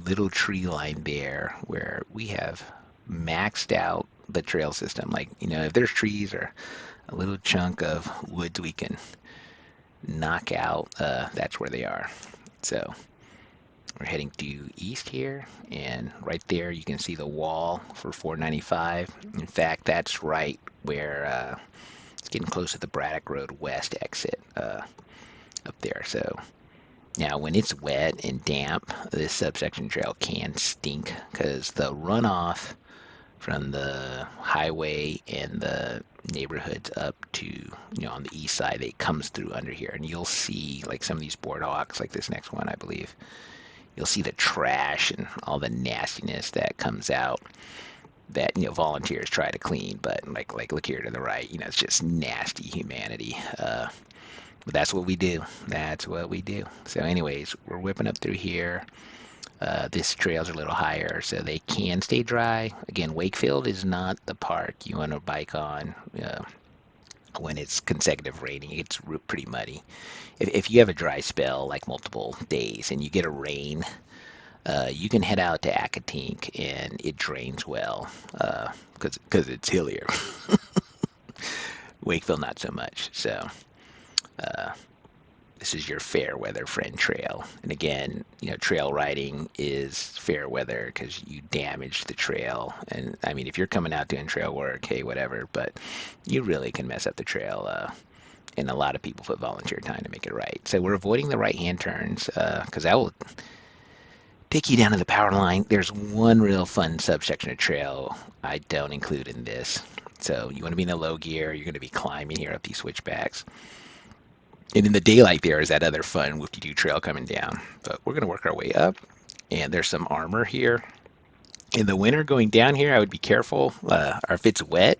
little tree line there where we have maxed out the trail system. Like if there's trees or a little chunk of woods we can knock out, that's where they are. So we're heading due east here, and right there you can see the wall for 495. In fact, that's right where it's getting close to the Braddock Road West exit up there. So now, when it's wet and damp, this subsection trail can stink because the runoff from the highway and the neighborhoods up to, on the east side. It comes through under here, and you'll see like some of these boardwalks, like this next one, I believe. You'll see the trash and all the nastiness that comes out that volunteers try to clean, but like look here to the right, it's just nasty humanity. But that's what we do. That's what we do. So, anyways, we're whipping up through here. This trail's a little higher, so they can stay dry. Again, Wakefield is not the park you want to bike on when it's consecutive raining. It's pretty muddy. If you have a dry spell, like multiple days, and you get a rain, you can head out to Accotink, and it drains well because it's hillier. Wakefield, not so much. So this is your fair weather friend trail. And again, trail riding is fair weather because you damage the trail. And I mean, if you're coming out doing trail work, hey, whatever, but you really can mess up the trail. And a lot of people put volunteer time to make it right. So we're avoiding the right-hand turns because that will take you down to the power line. There's one real fun subsection of trail I don't include in this. So you want to be in the low gear. You're going to be climbing here up these switchbacks. And in the daylight, there is that other fun whoop-de-doo trail coming down. But we're going to work our way up. And there's some armor here. In the winter, going down here, I would be careful. Or if it's wet,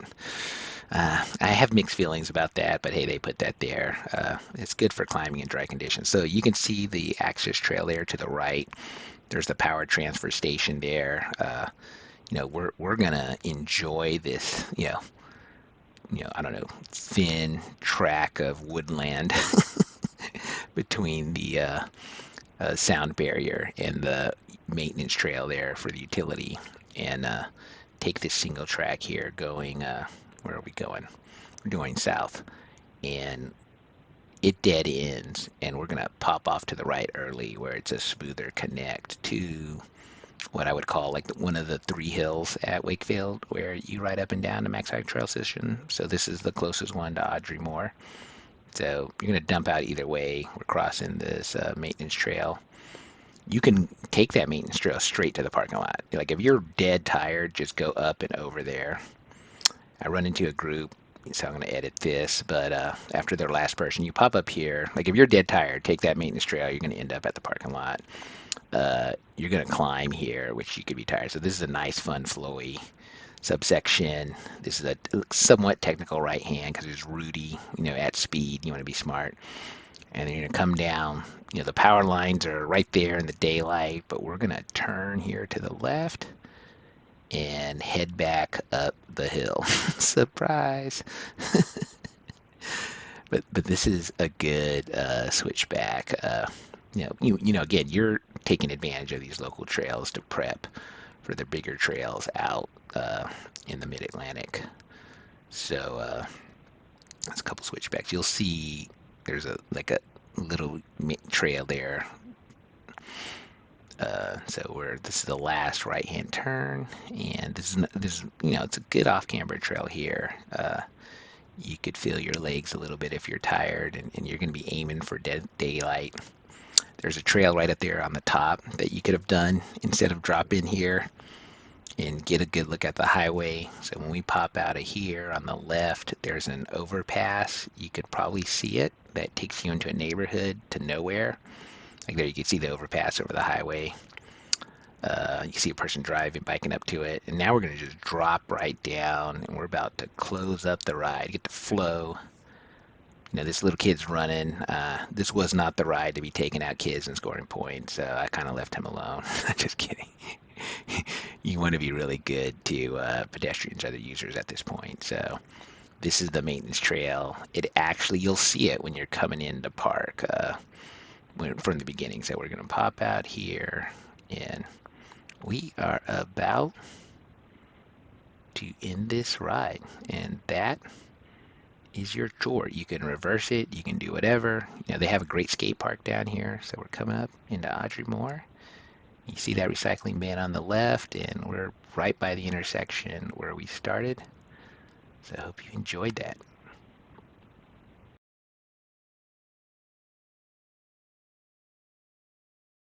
I have mixed feelings about that. But hey, they put that there. It's good for climbing in dry conditions. So you can see the access trail there to the right. There's the power transfer station there. We're going to enjoy this, I don't know, thin track of woodland between the sound barrier and the maintenance trail there for the utility, and take this single track here going, where are we going? We're going south, and it dead ends, and we're going to pop off to the right early where it's a smoother connect to what I would call like one of the three hills at Wakefield where you ride up and down the Max Hike Trail system. So this is the closest one to Audrey Moore. So you're going to dump out either way. We're crossing this maintenance trail. You can take that maintenance trail straight to the parking lot. Like if you're dead tired, just go up and over there. I run into a group, so I'm going to edit this, but after their last person, you pop up here. Like if you're dead tired, take that maintenance trail. You're going to end up at the parking lot. You're going to climb here, which you could be tired. So this is a nice, fun, flowy subsection. This is a somewhat technical right hand because there's Rudy, at speed. You want to be smart. And then you're going to come down. The power lines are right there in the daylight, but we're going to turn here to the left and head back up the hill. Surprise. But this is a good switchback. Again, you're taking advantage of these local trails to prep for the bigger trails out in the Mid-Atlantic. So there's a couple switchbacks. You'll see there's a little trail there. So this is the last right-hand turn, and this is it's a good off-camber trail here. You could feel your legs a little bit if you're tired, and you're going to be aiming for daylight. There's a trail right up there on the top that you could have done instead of drop in here and get a good look at the highway. So when we pop out of here on the left, there's an overpass. You could probably see it. That takes you into a neighborhood to nowhere. Like there, you can see the overpass over the highway. You see a person driving, biking up to it. And now we're going to just drop right down, and we're about to close up the ride, get to flow. This little kid's running. This was not the ride to be taking out kids and scoring points, so I kind of left him alone. Just kidding. You want to be really good to pedestrians, other users at this point. So this is the maintenance trail. You'll see it when you're coming into park from the beginning. So we're going to pop out here, and we are about to end this ride, and that is your chore. You can reverse it, you can do whatever. They have a great skate park down here, so we're coming up into Audrey Moore. You see that recycling bin on the left, and we're right by the intersection where we started. So I hope you enjoyed that.